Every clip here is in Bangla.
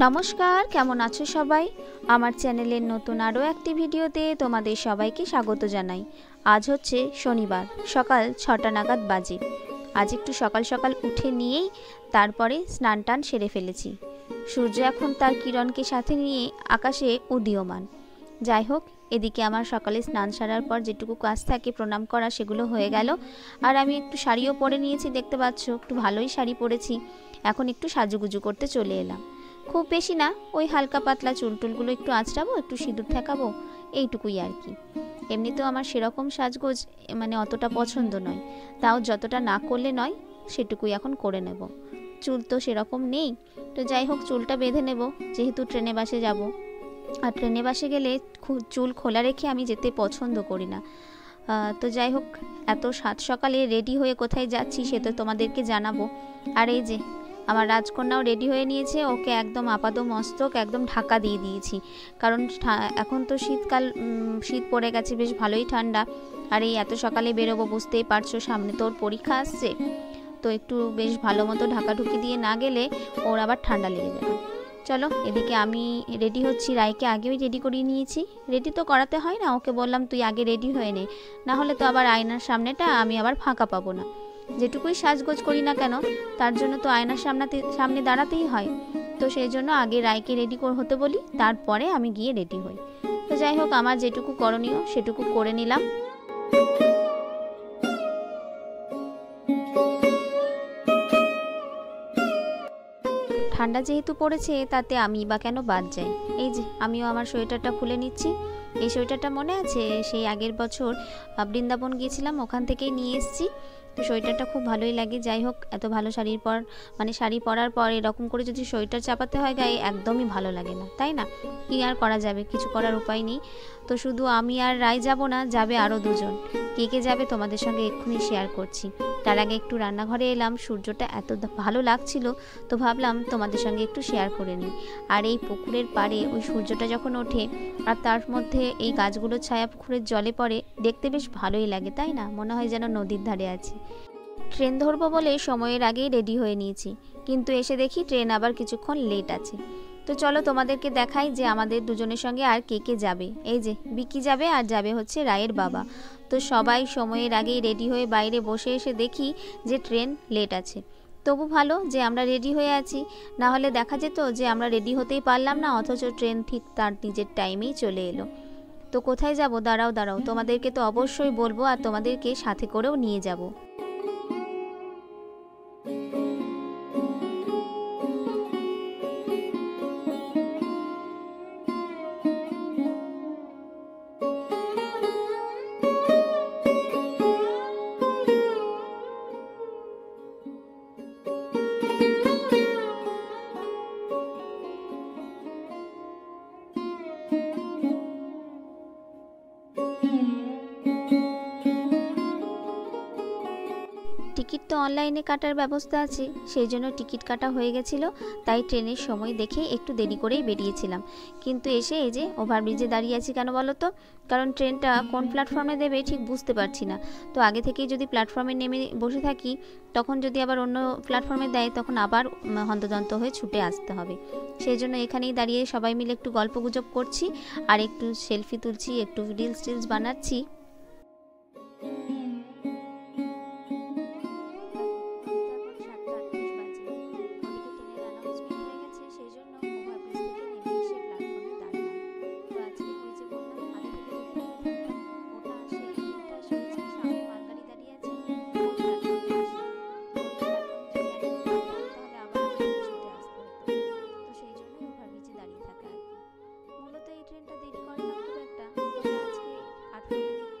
নমস্কার, কেমন আছো সবাই? আমার চ্যানেলের নতুন আরও একটি ভিডিওতে তোমাদের সবাইকে স্বাগত জানাই। আজ হচ্ছে শনিবার, সকাল 6টা নাগাদ বাজে। আজ একটু সকাল সকাল উঠে নিয়েই তারপরে স্নান টান সেরে ফেলেছি। সূর্য এখন তার কিরণকে সাথে নিয়ে আকাশে উদীয়মান। যাই হোক, এদিকে আমার সকালে স্নান সারার পর যেটুকু কাজ থাকে প্রণাম করা সেগুলো হয়ে গেল। আর আমি একটু শাড়িও পরে নিয়েছি, দেখতে পাচ্ছ একটু ভালোই শাড়ি পরেছি। এখন একটু সাজুগুজু করতে চলে এলাম। খুব বেশি না, ওই হালকা পাতলা চুলটুলগুলো একটু আঁচড়াবো, একটু সিঁদুর ঠেকাবো, এইটুকুই আর কি। এমনিতেও আমার সেরকম সাজগোজ অতটা পছন্দ নয়, তাও যতটা না করলে নয় সেটুকুই এখন করে নেব। চুল তো সেরকম নেই, তো যাই হোক চুলটা বেঁধে নেব, যেহেতু ট্রেনে বাসে যাব। আর ট্রেনে বাসে গেলে চুল খোলা রেখে আমি যেতে পছন্দ করি না। তো যাই হোক, এত সাত সকালে রেডি হয়ে কোথায় যাচ্ছি সে তো তোমাদেরকে জানাবো। আর এই যে আমার রাজকন্যাও রেডি হয়ে নিয়েছে, ওকে একদম আপাদমস্তক একদম ঢাকা দিয়ে দিয়েছি, কারণ এখন তো শীতকাল, শীত পড়ে গেছে, বেশ ভালোই ঠান্ডা। আর এই এত সকালে বেরোবো, বুঝতেই পারছো সামনে তো ওর পরীক্ষা আসছে, তো একটু বেশ ভালো মতো ঢাকাঢুকি দিয়ে না গেলে ওর আবার ঠান্ডা লেগে যাবে। চলো, এদিকে আমি রেডি হচ্ছি, রায়কে আগেই রেডি করিয়ে নিয়েছি। রেডি তো করাতে হয় না, ওকে বললাম তুই আগে রেডি হয়ে নে, না হলে তো আবার আয়নার সামনেটা আমি আবার ফাঁকা পাবো না। যেটুকুই সাজগোজ করি না কেন, তার জন্য তো আয়নার সামনে দাঁড়াতেই হয়। তো সেই জন্য আগে রায়কে রেডি হতে বলি, তারপরে আমি গিয়ে রেডি হই। তো যাই হোক, আমার যেটুকু করণীয় সেটুকু করে নিলাম। ঠান্ডা যেহেতু পড়েছে, তাতে আমি বা কেন বাদ যাই। এই যে আমিও আমার সোয়েটারটা খুলে নিচ্ছি। এই সোয়েটারটা মনে আছে, সেই আগের বছর বৃন্দাবন গিয়েছিলাম, ওখান থেকেই নিয়ে এসেছি। তো সোয়েটারটা খুব ভালোই লাগে। যাই হোক, এত ভালো শাড়ির পর শাড়ি পরার পর এরকম করে যদি সোয়েটার চাপাতে হয় গায়ে, একদমই ভালো লাগে না, তাই না? কি আর করা যাবে, কিছু করার উপায় নেই। তো শুধু আমি আর রায় যাব না, যাবে আরও দুজন। কে কে যাবে তোমাদের সঙ্গে এক্ষুনি শেয়ার করছি। তার আগে একটু রান্নাঘরে এলাম, সূর্যটা এত ভালো লাগছিল, তো ভাবলাম তোমাদের সঙ্গে একটু শেয়ার করে নিই। আর এই পুকুরের পাড়ে ওই সূর্যটা যখন ওঠে আর তার মধ্যে এই গাছগুলোর ছায়া পুকুরের জলে পড়ে, দেখতে বেশ ভালোই লাগে, তাই না? মনে হয় যেন নদীর ধারে আছি। ট্রেন ধরবো বলে সময়ের আগেই রেডি হয়ে নিয়েছি, কিন্তু এসে দেখি ট্রেন আবার কিছুক্ষণ লেট আছে। তো চলো তোমাদেরকে দেখাই যে আমাদের দুজনের সঙ্গে আর কে কে যাবে। এই যে বিকি যাবে, আর যাবে হচ্ছে রায়ের বাবা। তো সবাই সময়ের আগেই রেডি হয়ে বাইরে বসে এসে দেখি যে ট্রেন লেট আছে। তবু ভালো যে আমরা রেডি হয়ে আছি, না হলে দেখা যেত যে আমরা রেডি হতেই পারলাম না, অথচ ট্রেন ঠিক তার নিজের টাইমেই চলে এলো। তো কোথায় যাব? দাঁড়াও দাঁড়াও, তোমাদেরকে তো অবশ্যই বলবো, আর তোমাদেরকে সাথে করেও নিয়ে যাব। টিকিট তো অনলাইনে কাটার ব্যবস্থা আছে, সেই জন্য টিকিট কাটা হয়ে গেছিল, তাই ট্রেনের সময় দেখে একটু দেরি করেই বেরিয়েছিলাম। কিন্তু এসে এই যে ওভারব্রিজে দাঁড়িয়ে আছি, কেন বলো তো? কারণ ট্রেনটা কোন প্ল্যাটফর্মে দেবে ঠিক বুঝতে পারছি না। তো আগে থেকেই যদি প্ল্যাটফর্মে নেমে বসে থাকি, তখন যদি আবার অন্য প্ল্যাটফর্মে দেয়, তখন আবার হন্তদন্ত হয়ে ছুটে আসতে হবে। সেই জন্য এখানেই দাঁড়িয়ে সবাই মিলে একটু গল্পগুজব করছি, আর একটু সেলফি তুলছি, একটু রিলস বানাচ্ছি। ট্রেনটা দেরি করে না খুব একটা, তবে আজকে 18 মিনিট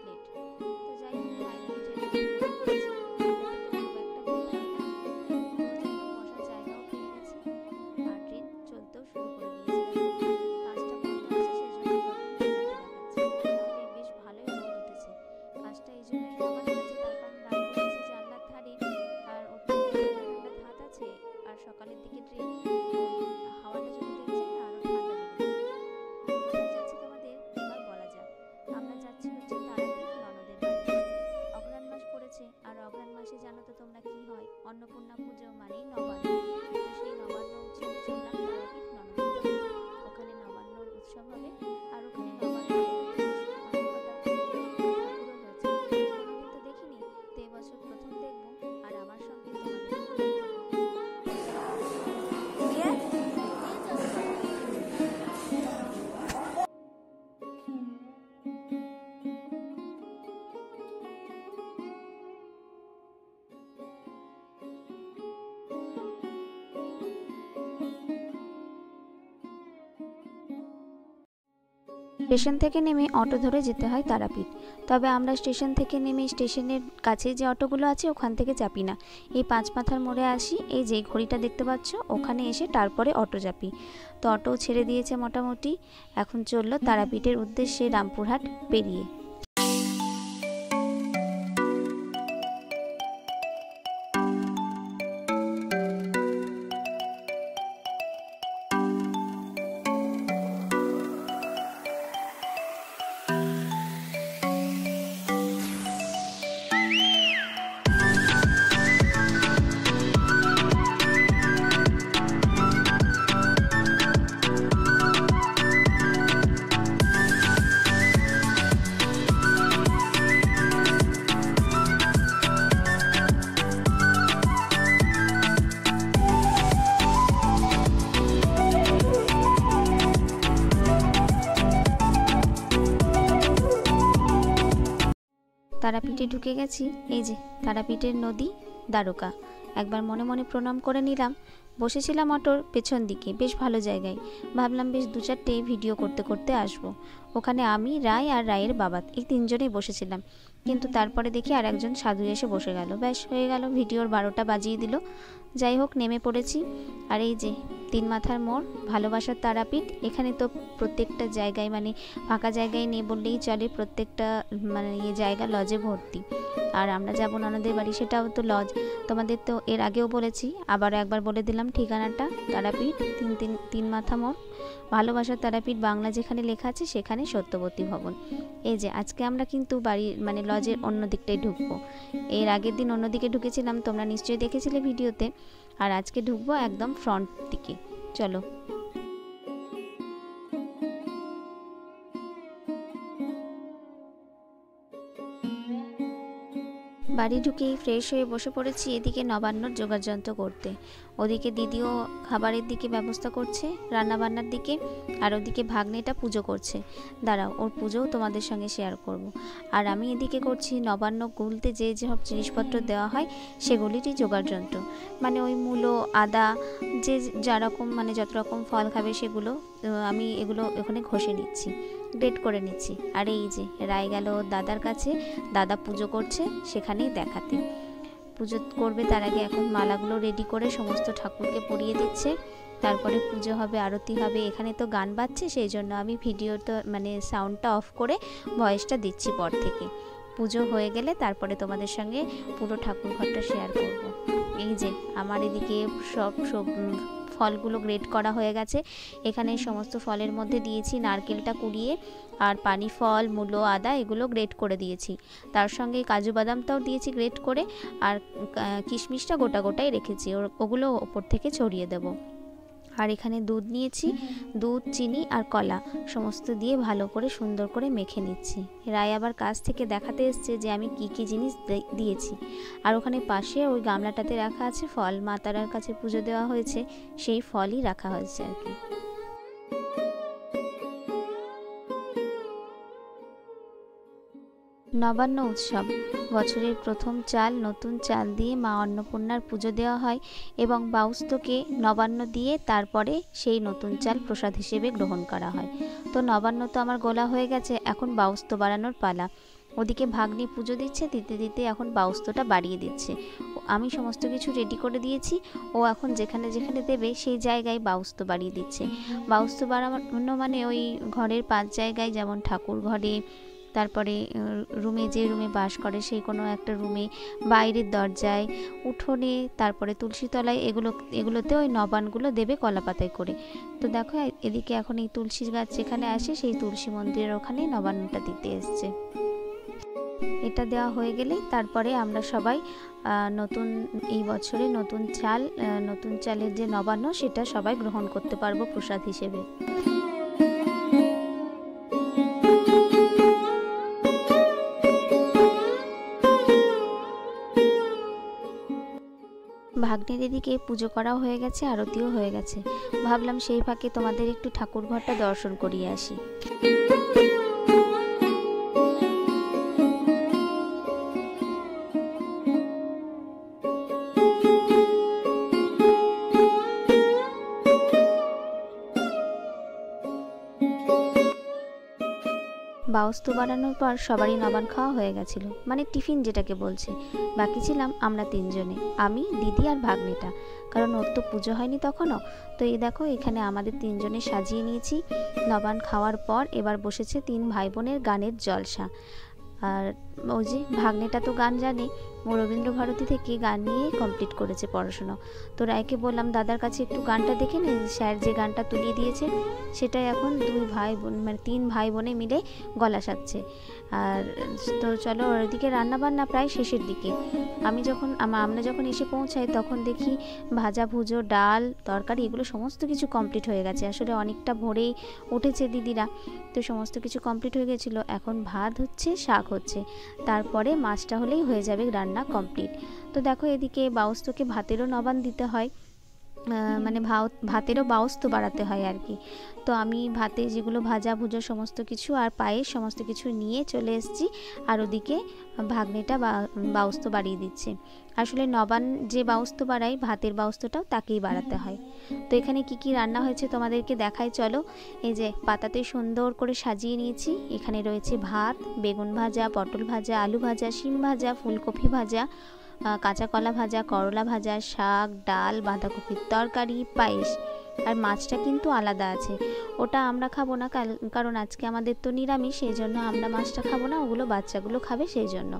স্টেশন থেকে নেমে অটো ধরে যেতে হয় তারাপীঠ। তবে আমরা স্টেশন থেকে নেমে স্টেশনের কাছে যে অটোগুলো আছে ওখান থেকে চাপি না, এই পাঁচ মাথার মোড়ে আসি, এই যে ঘড়িটা দেখতে পাচ্ছ ওখানে এসে তারপরে অটো চাপি। তো অটো ছেড়ে দিয়েছে মোটামুটি, এখন চললো তারাপীঠের উদ্দেশ্যে রামপুরহাট পেরিয়ে। তারাপীঠে ঢুকে গেছি, এই যে তারাপীঠের নদী দ্বারকা। একবার মনে মনে প্রণাম করে নিলাম। বসেছিলাম অটোর পেছন দিকে, বেশ ভালো জায়গায়। ভাবলাম বেশ 2-4টে ভিডিও করতে করতে আসবো। ওখানে আমি, রায় আর রায়ের বাবা, এই তিনজনেই বসেছিলাম। কিন্তু তারপরে দেখি আর একজন সাধু এসে বসে গেল, ব্যাস হয়ে গেল, ভিডিওর 12টা বাজিয়ে দিল। যাই হোক, নেমে পড়েছি। আর এই যে 3 মাথার মোড়, ভালোবাসার তারাপীঠ। এখানে তো প্রত্যেকটা জায়গায় মানে ফাঁকা জায়গায় নেই বললেই চলে, প্রত্যেকটা মানে এই জায়গা লজে ভর্তি। আর আমরা যাবো ননদের বাড়ি, সেটাও তো লজ। তোমাদের তো এর আগেও বলেছি, আবারও একবার বলে দিলাম ঠিকানাটা, তারাপীঠ 3 মাথা মোড়, ভালোবাসার তারাপীঠ বাংলা যেখানে লেখা আছে সেখানে সত্যবতী ভবন। এই যে আজকে আমরা কিন্তু বাড়ির মানে লজের অন্য দিকটাই ঢুকবো। এর আগের দিন অন্যদিকে ঢুকেছিলাম, তোমরা নিশ্চয়ই দেখেছিলে ভিডিওতে। আর আজকে ঢুকবো একদম ফ্রন্ট দিকে, চলো। বাড়ি ঢুকেই ফ্রেশ হয়ে বসে পড়েছি এদিকে নবান্নর যোগাযন্ত্র করতে। ওদিকে দিদিও খাবারের দিকে ব্যবস্থা করছে, রান্নাবান্নার দিকে। আর ওদিকে ভাগ্নেটা পুজো করছে, দাঁড়াও ওর পুজোও তোমাদের সঙ্গে শেয়ার করব। আর আমি এদিকে করছি নবান্ন গুলতে যে সব জিনিসপত্র দেওয়া হয় সেগুলিরই যোগাযন্ত্র, মানে ওই মূলো, আদা, যে যা রকম মানে যত রকম ফল খাবে সেগুলো আমি এগুলো ওখানে ঘষে নিচ্ছি, গ্রেট করে নিচ্ছি। আর এই যে রায় গেল দাদার কাছে, দাদা পুজো করছে সেখানেই দেখাতে। পুজো করবে তার আগে এখন মালাগুলো রেডি করে সমস্ত ঠাকুরকে পরিয়ে দিচ্ছে, তারপরে পুজো হবে, আরতি হবে। এখানে তো গান বাজছে, সেই জন্য আমি ভিডিওটা মানে সাউন্ডটা অফ করে ভয়েসটা দিচ্ছি পর থেকে। পুজো হয়ে গেলে তারপরে তোমাদের সঙ্গে পুরো ঠাকুর ঘরটা শেয়ার করব। এই যে আমার এদিকে সব ফলগুলো গ্রেট করা হয়ে গেছে। এখানে সমস্ত ফলের মধ্যে দিয়েছি নারকেলটা কুড়িয়ে, আর পানি ফল, মূলো, আদা এগুলো গ্রেট করে দিয়েছি। তার সঙ্গে কাজু বাদামটাও দিয়েছি গ্রেট করে, আর কিশমিশটা গোটা গোটাই রেখেছি, ওগুলো ওপর থেকে ছড়িয়ে দেবো। আর এখানে দুধ নিয়েছি, দুধ, চিনি আর কলা সমস্ত দিয়ে ভালো করে সুন্দর করে মেখে নিচ্ছি। রায় আবার কাছ থেকে দেখাতে এসছে যে আমি কি কি জিনিস দিয়েছি। আর ওখানে পাশে ওই গামলাটাতে রাখা আছে ফল, মা তারার কাছে পুজো দেওয়া হয়েছে, সেই ফলই রাখা হয়েছে আর কি। নবান্ন উৎসব, বছরের প্রথম চাল, নতুন চাল দিয়ে মা অন্নপূর্ণার পুজো দেওয়া হয় এবং বাউস্তকে নবান্ন দিয়ে তারপরে সেই নতুন চাল প্রসাদ হিসেবে গ্রহণ করা হয়। তো নবান্ন তো আমার গোলা হয়ে গেছে, এখন বাউস্ত বাড়ানোর পালা। ওদিকে ভাগ্নি পুজো দিচ্ছে, দিতে দিতে এখন বাউস্তটা বাড়িয়ে দিচ্ছে। আমি সমস্ত কিছু রেডি করে দিয়েছি, ও এখন যেখানে যেখানে দেবে সেই জায়গায় বাউস্ত বাড়িয়ে দিচ্ছে। বাউস্ত বাড়ানো মানে ওই ঘরের 5 জায়গায়, যেমন ঠাকুর ঘরে, তারপরে রুমে, যে রুমে বাস করে সেই কোনো একটা রুমে, বাইরের দরজায়, উঠোনে, তারপরে তুলসী তলায়, এগুলোতে ওই নবানগুলো দেবে কলা পাতায় করে। তো দেখো এদিকে এখন এই তুলসী গাছ যেখানে আসে সেই তুলসী মন্দিরের ওখানে নবান্নটা দিতে এসছে। এটা দেওয়া হয়ে গেলেই তারপরে আমরা সবাই নতুন এই বছরে নতুন চালের যে নবান্ন সেটা সবাই গ্রহণ করতে পারবো প্রসাদ হিসেবে। ভাগ্নের এদিকে পুজো করাও হয়ে গেছে, আরতিও হয়ে গেছে। ভাবলাম সেই ফাঁকে তোমাদের একটু ঠাকুর ঘরটা দর্শন করিয়ে আসি। বাউস্তু বানানোর পর সবারই নবান খাওয়া হয়ে গেছিল, মানে টিফিন যেটাকে বলছে। বাকি ছিলাম আমরা তিনজনে, আমি, দিদি আর ভাগ্নেটা, কারণ ওর তো পুজো হয়নি তখনও। তো এই দেখো এখানে আমাদের তিনজনে সাজিয়ে নিয়েছি। নবান খাওয়ার পর এবার বসেছে তিন ভাই বোনের গানের জলসা। আর ওই যে ভাগ্নেটা তো গান জানে, ও রবীন্দ্রভারতী থেকে গান নিয়ে কমপ্লিট করেছে পড়াশোনা। তো রায়কে বললাম দাদার কাছে একটু গানটা দেখে নে, স্যার যে গানটা তুলিয়ে দিয়েছে সেটাই এখন দুই ভাই বোন মানে তিন ভাই বোনে মিলে গলা সাজছে। আর তো চলো, ওদিকে রান্নাবান্না প্রায় শেষের দিকে। আমরা যখন এসে পৌঁছাই তখন দেখি ভাজা ভুজো, ডাল, তরকারি এগুলো সমস্ত কিছু কমপ্লিট হয়ে গেছে। আসলে অনেকটা ভোরেই উঠেছে দিদিরা, তো সমস্ত কিছু কমপ্লিট হয়ে গেছিলো। এখন ভাত হচ্ছে, শাক হচ্ছে, তারপরে মাছটা হলেই হয়ে যাবে রান্না কমপ্লিট। তো দেখো এদিকে বাউস্তকে ভাতেরও নবান দিতে হয়, মানে ভাতেরও বাউস্ত বাড়াতে হয় আর কি। তো আমি ভাতে যেগুলো ভাজা ভুজো সমস্ত কিছু আর পায়েস সমস্ত কিছু নিয়ে চলে এসেছি, আর ওদিকে ভাগ্নেটা বাউস্ত বাড়িয়ে দিচ্ছে। আসলে নবান যে বাউস্ত বাড়ায়, ভাতের বাউস্তটাও তাকেই বাড়াতে হয়। তো এখানে কি কি রান্না হয়েছে তোমাদেরকে দেখাই চলো। এই যে পাতাতে সুন্দর করে সাজিয়ে নিয়েছি। এখানে রয়েছে ভাত, বেগুন ভাজা, পটল ভাজা, আলু ভাজা, শিম ভাজা, ফুলকপি ভাজা, কাঁচা কলা ভাজা, করলা ভাজা, শাক, ডাল, বাঁধাকপির তরকারি, পায়েস। আর মাছটা কিন্তু আলাদা আছে, ওটা আমরা খাবো না, কারণ আজকে আমাদের তো নিরামিষ, সেই জন্য আমরা মাছটা খাবো না, ওগুলো বাচ্চাগুলো খাবে সেই জন্য।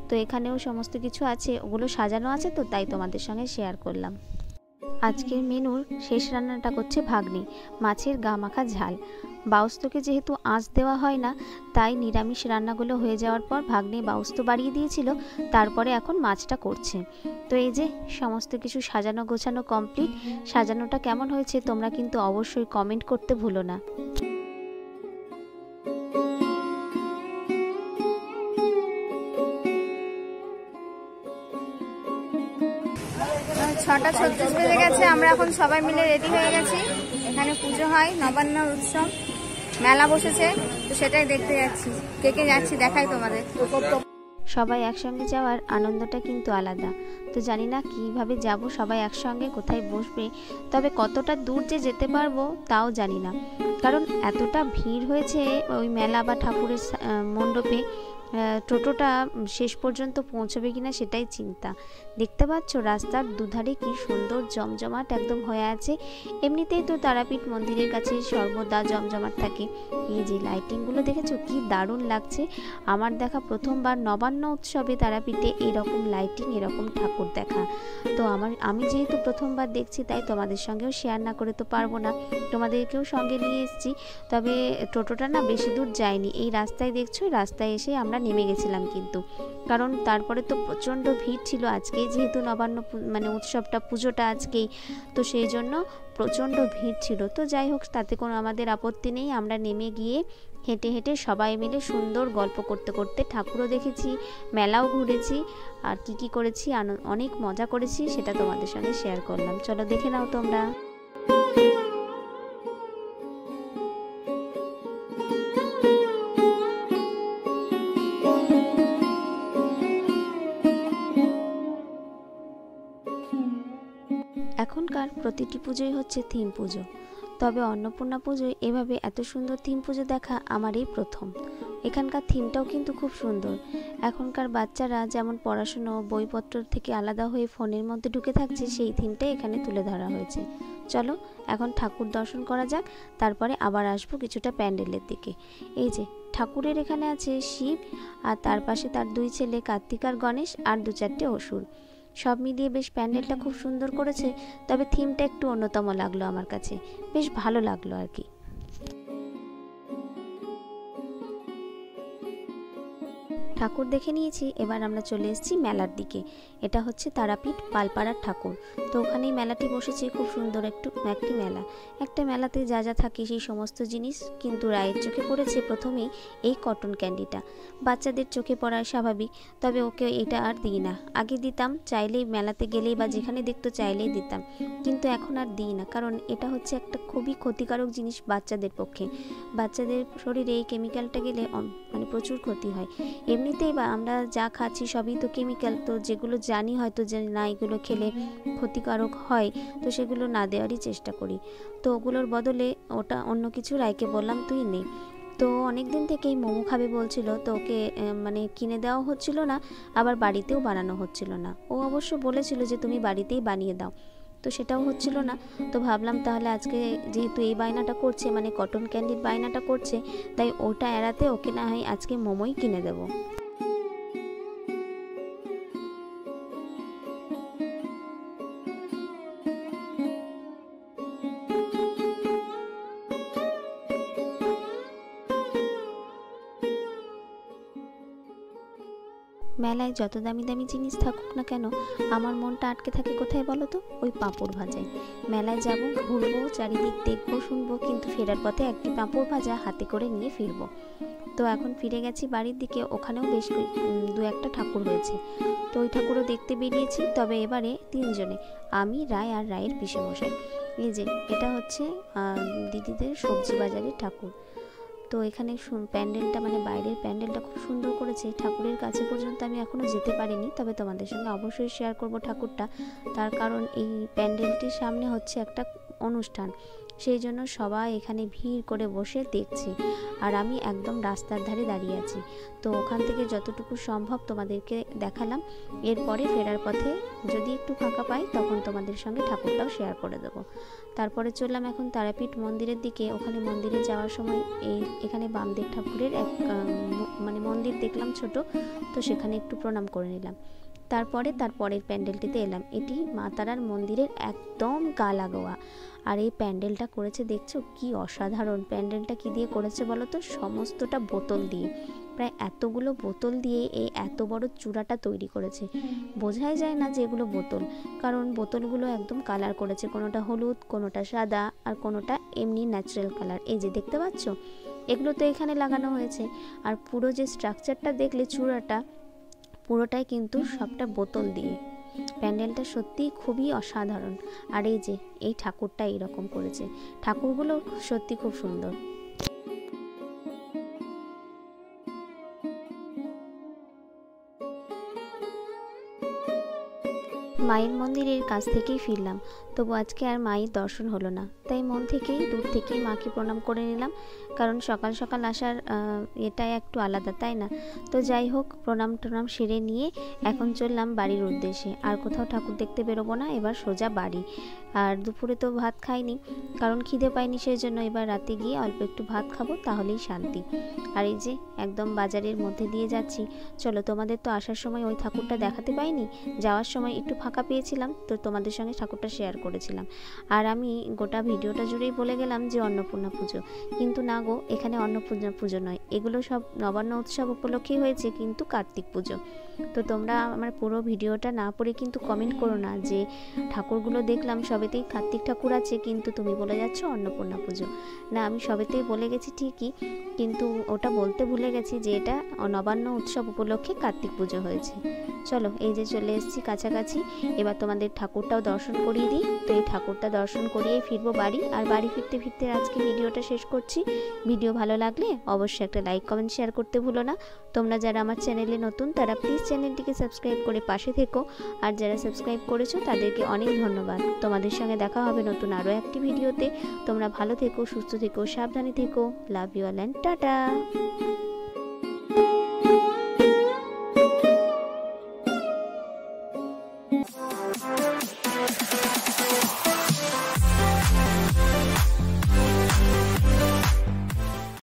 তো এখানেও সমস্ত কিছু আছে, ওগুলো সাজানো আছে, তো তাই তোমাদের সঙ্গে শেয়ার করলাম। আজকের মেনুর শেষ রান্নাটা করছে ভাগ্নি, মাছের গা মাখা ঝাল। বাউস্তকে যেহেতু আঁচ দেওয়া হয় না, তাই নিরামিষ রান্নাগুলো হয়ে যাওয়ার পর ভাগ্নে বাউস্ত বাড়িয়ে দিয়েছিল, তারপরে এখন মাছটা করছে। তো এই যে সমস্ত কিছু সাজানো গোছানো কমপ্লিট। সাজানোটা কেমন হয়েছে তোমরা কিন্তু অবশ্যই কমেন্ট করতে ভুলো না। 6:36 বেজে গেছে, আমরা এখন সবাই মিলে রেডি হয়ে গেছি। এখানে পুজো হয়, নবান্ন উৎসব, মেলা বসেছে, তো সেটাই দেখতে যাচ্ছি। কে কে যাচ্ছি দেখাই তোমাদের। সবাই একসঙ্গে যাওয়ার আনন্দটা কিন্তু আলাদা। তো জানি না কিভাবে যাব, সবাই একসঙ্গে কোথায় বসবে, তবে কতটা দূর যে যেতে পারবো তাও জানি না, কারণ এতটা ভিড় হয়েছে ওই মেলা বা ঠাকুরের মণ্ডপে। টোটোটা শেষ পর্যন্ত পৌঁছবে কিনা সেটাই চিন্তা। দেখতে পাচ্ছ রাস্তার দুধারে কি সুন্দর জমজমাট একদম হয়ে আছে। এমনিতেই তো তারাপীঠ মন্দিরের কাছে সর্বদা জমজমাট থাকে। এই যে লাইটিংগুলো দেখেছো কি দারুণ লাগছে। আমার দেখা প্রথমবার নবান্ন উৎসবে তারাপীঠে এরকম লাইটিং, এরকম ঠাকুর দেখা। তো আমি যেহেতু প্রথমবার দেখছি, তাই তোমাদের সঙ্গেও শেয়ার না করে তো পারবো না, তোমাদেরকেও সঙ্গে নিয়ে এসেছি। তবে টোটোটা না বেশি দূর যায়নি, এই রাস্তায় দেখছো, রাস্তায় এসে আমরা নেমে গেছিলাম কিন্তু, কারণ তারপরে তো প্রচণ্ড ভিড় ছিল। আজকেই যেহেতু নবান্ন মানে উৎসবটা, পুজোটা আজকেই, তো সেই জন্য প্রচণ্ড ভিড় ছিল। তো যাই হোক, তাতে কোনো আমাদের আপত্তি নেই। আমরা নেমে গিয়ে হেঁটে হেঁটে সবাই মিলে সুন্দর গল্প করতে করতে ঠাকুরও দেখেছি, মেলাও ঘুরেছি, আর কি করেছি, অনেক মজা করেছি, সেটা তোমাদের সঙ্গে শেয়ার করলাম। চলো দেখে নাও তোমরা। এখনকার প্রতিটি পুজোই হচ্ছে থিম পুজো, তবে অন্নপূর্ণা পুজোয় এভাবে এত সুন্দর থিম পুজো দেখা আমার এই প্রথম। এখানকার থিমটাও কিন্তু খুব সুন্দর। এখনকার বাচ্চারা যেমন পড়াশুনো বইপত্র থেকে আলাদা হয়ে ফোনের মধ্যে ঢুকে থাকছে, সেই থিমটাই এখানে তুলে ধরা হয়েছে। চলো এখন ঠাকুর দর্শন করা যাক, তারপরে আবার আসবো কিছুটা প্যান্ডেলের দিকে। এই যে ঠাকুরের এখানে আছে শিব, আর তার পাশে তার দুই ছেলে কার্তিক আর গণেশ, আর 2-4টে অসুর। সব মিলিয়ে বেশ প্যান্ডেলটা খুব সুন্দর করেছে, তবে থিমটা একটু অন্যতম লাগলো আমার কাছে, বেশ ভালো লাগলো আর কি। ঠাকুর দেখে নিয়েছি, এবার আমরা চলে এসেছি মেলার দিকে। এটা হচ্ছে তারাপীঠ পালপাড়ার ঠাকুর। তো ওখানেই মেলাটি বসেছে, খুব সুন্দর একটি মেলা। একটা মেলাতে যা যা থাকে সেই সমস্ত জিনিস, কিন্তু রায়ের চোখে পড়েছে প্রথমেই এই কটন ক্যান্ডিটা। বাচ্চাদের চোখে পড়া স্বাভাবিক, তবে ওকে এটা আর দিই না। আগে দিতাম, চাইলেই মেলাতে গেলেই বা যেখানে দেখতো চাইলেই দিতাম, কিন্তু এখন আর দিই না, কারণ এটা হচ্ছে একটা খুবই ক্ষতিকারক জিনিস বাচ্চাদের পক্ষে। বাচ্চাদের শরীরে এই কেমিক্যালটা গেলে মানে প্রচুর ক্ষতি হয়। এমনিতেই বা আমরা যা খাচ্ছি সবই তো কেমিক্যাল, তো যেগুলো জানি হয়তো যে না এগুলো খেলে ক্ষতিকারক হয়, তো সেগুলো না দেওয়ারই চেষ্টা করি। তো ওগুলোর বদলে ওটা অন্য কিছু রায়কে বললাম তুই নে। তো অনেক দিন থেকেই মোমো খাবে বলছিল, তো ওকে মানে কিনে দেওয়া হচ্ছিল না, আবার বাড়িতেও বানানো হচ্ছিল না। ও অবশ্য বলেছিল যে তুমি বাড়িতেই বানিয়ে দাও, তো সেটাও হচ্ছিল না। তো ভাবলাম তাহলে আজকে যেহেতু এই বায়নাটা করছে, মানে কটন ক্যান্ডির বায়নাটা করছে, তাই ওটা এড়াতে ওকে না হয় আজকে মোমোই কিনে দেবো। মেলায় যত দামি দামি জিনিস থাকুক না কেন, আমার মনটা আটকে থাকে কোথায় বলো তো? ওই পাঁপড় ভাজায়। মেলায় যাব, ঘুরবো, চারিদিক দেখবো, শুনবো, কিন্তু ফেরার পথে একটি পাঁপড় ভাজা হাতে করে নিয়ে ফিরবো। তো এখন ফিরে গেছি বাড়ির দিকে, ওখানেও বেশ দু একটা ঠাকুর হয়েছে, তো ওই ঠাকুরও দেখতে বেরিয়েছি। তবে এবারে তিনজনে, আমি, রায় আর রায়ের পিসেমশাই। এই যে এটা হচ্ছে দিদিদের সবজি বাজারের ঠাকুর। তো এখানে প্যান্ডেলটা, মানে বাইরের প্যান্ডেলটা খুব সুন্দর করেছে। ঠাকুরের কাছে পর্যন্ত আমি এখনও যেতে পারিনি, তবে তোমাদের সঙ্গে অবশ্যই শেয়ার করব ঠাকুরটা। তার কারণ এই প্যান্ডেলটির সামনে হচ্ছে একটা অনুষ্ঠান, সেই জন্য সবাই এখানে ভিড় করে বসে দেখছে, আর আমি একদম রাস্তার ধারে দাঁড়িয়ে আছি। তো ওখান থেকে যতটুকু সম্ভব তোমাদেরকে দেখালাম। এরপরে ফেরার পথে যদি একটু ফাঁকা পাই তখন তোমাদের সঙ্গে ঠাকুরটাও শেয়ার করে দেবো। তারপরে চললাম এখন তারাপীঠ মন্দিরের দিকে। ওখানে মন্দিরে যাওয়ার সময় এখানে বামদেব ঠাকুরের এক মানে মন্দির দেখলাম ছোট, তো সেখানে একটু প্রণাম করে নিলাম। তারপরের প্যান্ডেলটিতে এলাম। এটি মা তারার মন্দিরের একদম গা লাগোয়া, আর এই প্যান্ডেলটা করেছে দেখছো কি অসাধারণ। প্যান্ডেলটা কি দিয়ে করেছে বলো তো? সমস্তটা বোতল দিয়ে, প্রায় এতগুলো বোতল দিয়ে এই এত বড় চূড়াটা তৈরি করেছে। বোঝাই যায় না যে এগুলো বোতল, কারণ বোতলগুলো একদম কালার করেছে, কোনোটা হলুদ, কোনোটা সাদা, আর কোনোটা এমনি ন্যাচারাল কালার। এই যে দেখতে পাচ্ছ, এগুলো তো এখানে লাগানো হয়েছে। আর পুরো যে স্ট্রাকচারটা দেখলে, চূড়াটা পুরোটাই কিন্তু সবটা বোতল দিয়ে। প্যান্ডেলটা সত্যিই খুবই অসাধারণ। আর এই যে এই ঠাকুরটা এইরকম করেছে। ঠাকুরগুলো সত্যি খুব সুন্দর। মায়ের মন্দিরের কাছ থেকেই ফিরলাম, তবু আজকে আর মায়ের দর্শন হলো না, তাই মন থেকেই দূর থেকেই মাকে প্রণাম করে নিলাম। কারণ সকাল সকাল আসার এটাই একটু আলাদা, তাই না? তো যাই হোক, প্রণাম টনাম সেরে নিয়ে এখন চললাম বাড়ির উদ্দেশ্যে। আর কোথাও ঠাকুর দেখতে বেরোবো না, এবার সোজা বাড়ি। আর দুপুরে তো ভাত খাইনি, কারণ খিদে পাইনি, সেই জন্য এবার রাতে গিয়ে অল্প একটু ভাত খাবো, তাহলেই শান্তি। আর এই যে একদম বাজারের মধ্যে দিয়ে যাচ্ছি। চলো, তোমাদের তো আসার সময় ওই ঠাকুরটা দেখাতে পাইনি, যাওয়ার সময় একটু ফাঁকা পেয়েছিলাম, তো তোমাদের সঙ্গে ঠাকুরটা শেয়ার করেছিলাম। আর আমি গোটা ভিডিওটা জুড়েই বলে গেলাম যে অন্নপূর্ণা পুজো, কিন্তু না গো, এখানে অন্নপূর্ণা পুজো নয়, এগুলো সব নবান্ন উৎসব উপলক্ষেই হয়েছে, কিন্তু কার্তিক পুজো। তো তোমরা আমার পুরো ভিডিওটা না পড়ে কিন্তু কমেন্ট করো না যে ঠাকুরগুলো দেখলাম সবেতেই কার্তিক ঠাকুর আছে, কিন্তু তুমি বলে যাচ্ছ অন্নপূর্ণা পুজো। না, আমি সবেতেই বলে গেছি ঠিকই, কিন্তু ওটা বলতে ভুলে গেছি যে এটা নবান্ন উৎসব উপলক্ষে কার্তিক পুজো হয়েছে। চলো, এই যে চলে এসেছি কাছাকাছি, এবার তোমাদের ঠাকুরটাও দর্শন করিয়ে দিই। তো এই ঠাকুরটা দর্শন করিয়েই ফিরবো বাড়ি। আর বাড়ি ফিরতে ফিরতে আজকে ভিডিওটা শেষ করছি। ভিডিও ভালো লাগলে অবশ্যই একটা লাইক, কমেন্ট, শেয়ার করতে ভুলো না। তোমরা যারা আমার চ্যানেলে নতুন, তারা প্লিজ চ্যানেলটিকে সাবস্ক্রাইব করে পাশে থেকো। আর যারা সাবস্ক্রাইব করেছো তাদেরকে অনেক ধন্যবাদ। তোমাদের সঙ্গে দেখা হবে নতুন আরও একটি ভিডিওতে। তোমরা ভালো থেকো, সুস্থ থেকো, সাবধানে থেকো। Love you all and tata.